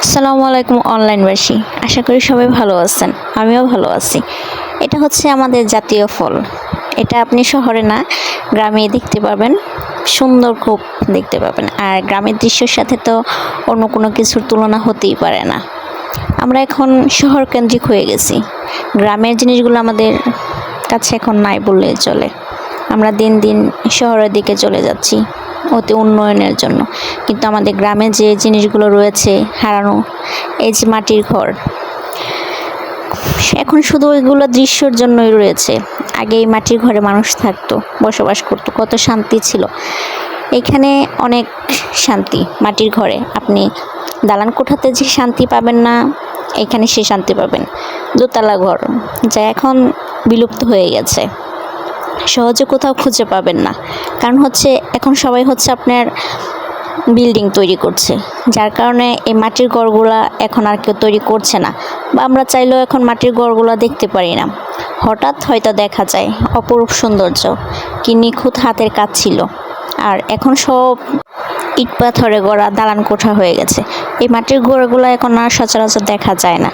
আসসালামু আলাইকুম অনলাইনবাসী, আশা করি সবাই ভালো আছেন। আমিও ভালো আছি। এটা হচ্ছে আমাদের জাতীয় ফল। এটা আপনি শহরে না, গ্রামে দেখতে পাবেন। সুন্দর খুব দেখতে পাবেন। আর গ্রামের দৃশ্যের সাথে তো অন্য কোনো কিছুর তুলনা হতেই পারে না। আমরা এখন শহর কেন্দ্রিক হয়ে গেছি। গ্রামের জিনিসগুলো আমাদের কাছে এখন নাই বললেই চলে। আমরা দিন দিন শহরের দিকে চলে যাচ্ছি অতি উন্নয়নের জন্য, কিন্তু আমাদের গ্রামে যে জিনিসগুলো রয়েছে হারানো, এই যে মাটির ঘর, এখন শুধু ওইগুলো দৃশ্যর জন্যই রয়েছে। আগে এই মাটির ঘরে মানুষ থাকতো, বসবাস করতো, কত শান্তি ছিল। এখানে অনেক শান্তি। মাটির ঘরে আপনি দালান কোঠাতে যে শান্তি পাবেন না, এখানে সে শান্তি পাবেন। দোতলা ঘর যা এখন বিলুপ্ত হয়ে গেছে, সহজে কোথাও খুঁজে পাবেন না। কারণ হচ্ছে এখন সবাই হচ্ছে আপনার বিল্ডিং তৈরি করছে, যার কারণে এই মাটির ঘরগুলা এখন আর কেউ তৈরি করছে না, বা আমরা চাইলেও এখন মাটির ঘরগুলা দেখতে পারি না। হঠাৎ হয়তো দেখা যায় অপরূপ সৌন্দর্য, কি নিখুঁত হাতের কাজ ছিল। আর এখন সব ইট পাথরে গড়া দালান কোঠা হয়ে গেছে। এই মাটির ঘরগুলো এখন আর সচরাচর দেখা যায় না।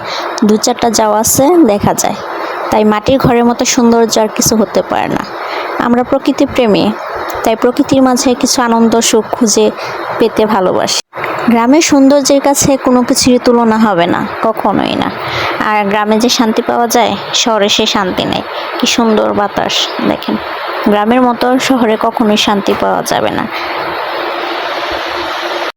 দু চারটা যাওয়া আছে দেখা যায়। তাই মাটির ঘরের মতো সৌন্দর্য আর কিছু হতে পারে না। আমরা প্রকৃতি প্রেমী, তাই প্রকৃতির মাঝে কিছু আনন্দ সুখ খুঁজে পেতে ভালোবাসি। গ্রামের সৌন্দর্যের কাছে কোনো কিছুরই তুলনা হবে না, কখনোই না। আর গ্রামে যে শান্তি পাওয়া যায়, শহরে সে শান্তি নেই। কি সুন্দর বাতাস দেখেন। গ্রামের মতো শহরে কখনোই শান্তি পাওয়া যাবে না।